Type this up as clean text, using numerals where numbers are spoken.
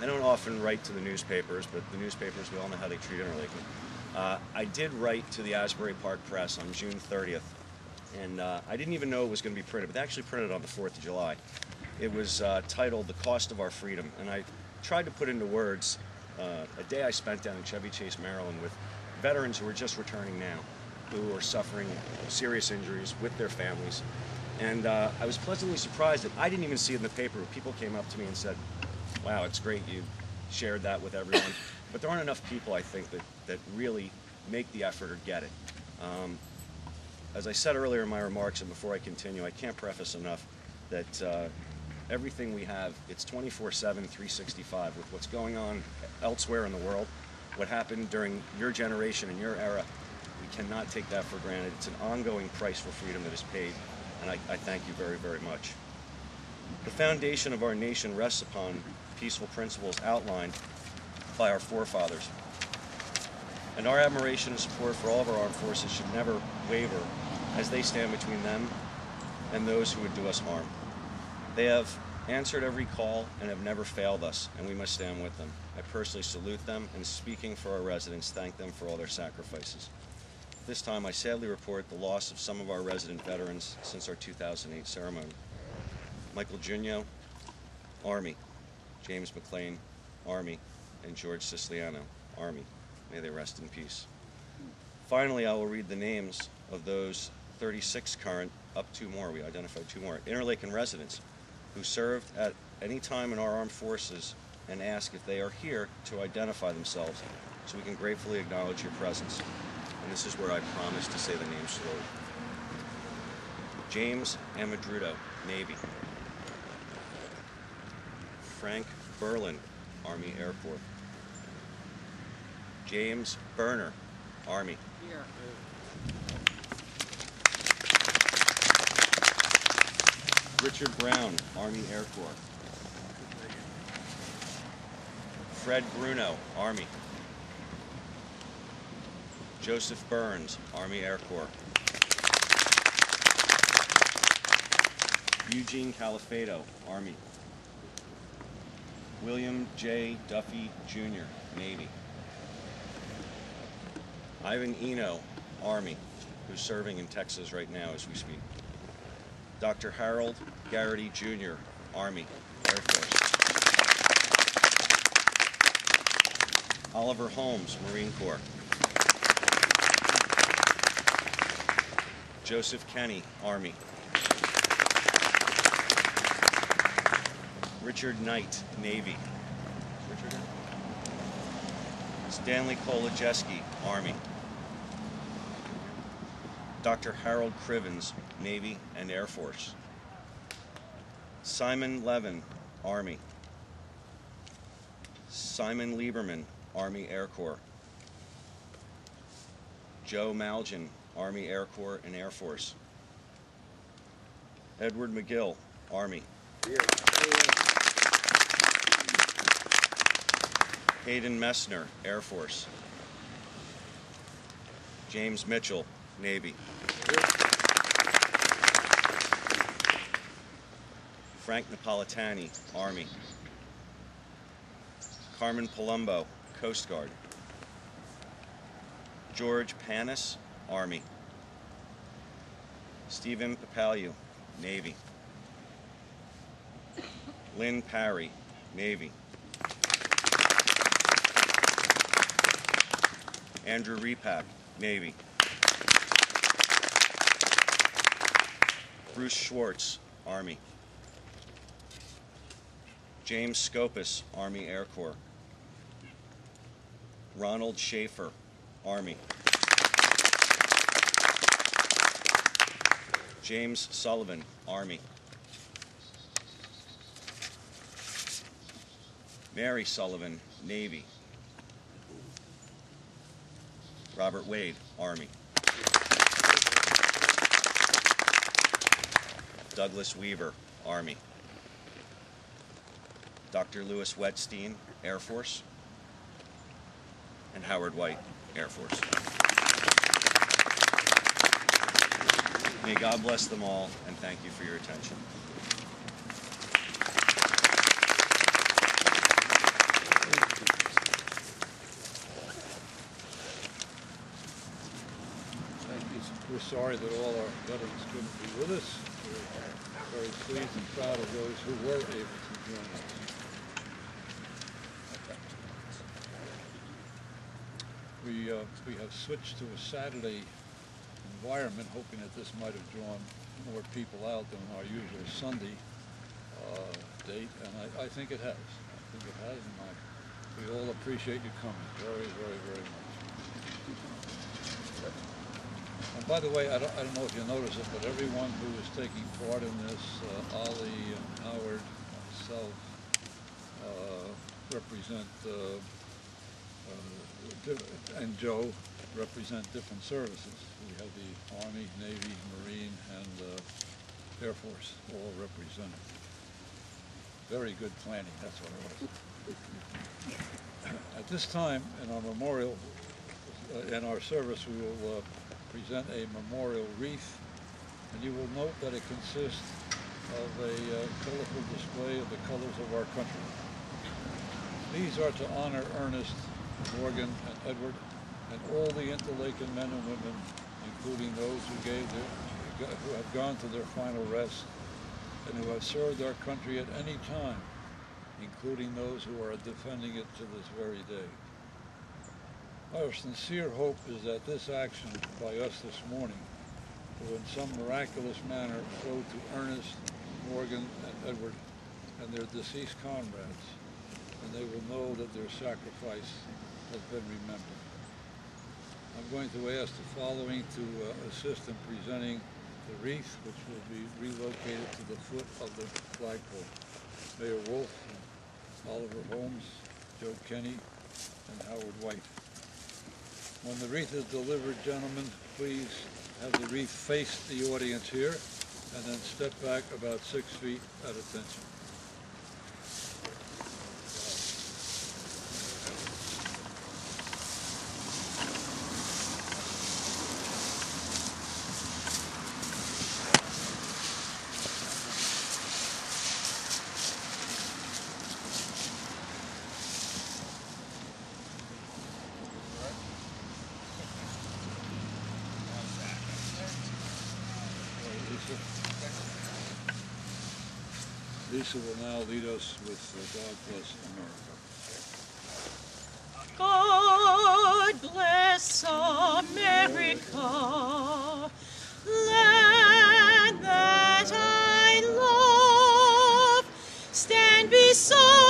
I don't often write to the newspapers, but the newspapers, we all know how they treat Interlaken. I did write to the Asbury Park Press on June 30th, and I didn't even know it was going to be printed, but they actually printed it on the 4th of July. It was titled "The Cost of Our Freedom," and I tried to put into words a day I spent down in Chevy Chase, Maryland, with veterans who are just returning now, who are suffering serious injuries with their families. And I was pleasantly surprised that I didn't even see it in the paper. People came up to me and said, "Wow, it's great you shared that with everyone." But there aren't enough people, I think, that really make the effort or get it. As I said earlier in my remarks, and before I continue, I can't preface enough that everything we have, it's 24/7, 365. With what's going on elsewhere in the world, what happened during your generation and your era, we cannot take that for granted. It's an ongoing price for freedom that is paid, and I thank you very, very much. The foundation of our nation rests upon peaceful principles outlined by our forefathers. And our admiration and support for all of our armed forces should never waver as they stand between them and those who would do us harm. They have answered every call and have never failed us, and we must stand with them. I personally salute them, and speaking for our residents, thank them for all their sacrifices. This time, I sadly report the loss of some of our resident veterans since our 2008 ceremony. Michael Junio, Army. James McLean, Army. And George Siciliano, Army. May they rest in peace. Finally, I will read the names of those 36 current, up 2 more, we identified 2 more, Interlaken residents who served at any time in our armed forces, and ask if they are here to identify themselves so we can gratefully acknowledge your presence. And this is where I promise to say the names slowly. James Amadrudo, Navy. Frank Berlin, Army Air Corps. James Berner, Army. Here. Richard Brown, Army Air Corps. Fred Bruno, Army. Joseph Burns, Army Air Corps. Eugene Califato, Army. William J. Duffy, Jr., Navy. Ivan Eno, Army, who's serving in Texas right now as we speak. Dr. Harold Garrity, Jr., Army, Air Force. Oliver Holmes, Marine Corps. Joseph Kenny, Army. Richard Knight, Navy. Richard? Stanley Kolodziejski, Army. Dr. Harold Crivens, Navy and Air Force. Simon Levin, Army. Simon Lieberman, Army Air Corps. Joe Malgin, Army Air Corps and Air Force. Edward McGill, Army. Hayden Messner, Air Force. James Mitchell, Navy. Frank Napolitani, Army. Carmen Palumbo, Coast Guard. George Panis, Army. Stephen Papaliu, Navy. Lynn Parry, Navy. Andrew Repak, Navy. Bruce Schwartz, Army. James Scopus, Army Air Corps. Ronald Schaefer, Army. James Sullivan, Army. Mary Sullivan, Navy. Robert Wade, Army. Douglas Weaver, Army. Dr. Louis Wetstein, Air Force. And Howard White, Air Force. May God bless them all, and thank you for your attention. sorry that all our veterans couldn't be with us. We're very pleased and proud of those who were able to join us. We have switched to a Saturday environment, hoping that this might have drawn more people out than our usual Sunday date, and I think it has. I think it has, and we all appreciate you coming very, very, very much. And by the way, I don't know if you noticed it, but everyone who is taking part in this, Ollie and Howard, myself, represent, and Joe represent different services. We have the Army, Navy, Marine, and Air Force all represented. Very good planning, that's what it was. At this time, in our memorial, in our service, we will present a memorial wreath, and you will note that it consists of a colorful display of the colors of our country. These are to honor Ernest, Morgan, and Edward, and all the Interlaken men and women, including those who have gone to their final rest and who have served our country at any time, including those who are defending it to this very day. Our sincere hope is that this action by us this morning will in some miraculous manner flow to Ernest, Morgan, and Edward and their deceased comrades, and they will know that their sacrifice has been remembered. I'm going to ask the following to assist in presenting the wreath, which will be relocated to the foot of the flagpole. Mayor Wolf, Oliver Holmes, Joe Kenny, and Howard White. When the wreath is delivered, gentlemen, please have the wreath face the audience here, and then step back about 6 feet at attention. Lisa will now lead us with God Bless America. God bless America, land that I love, stand beside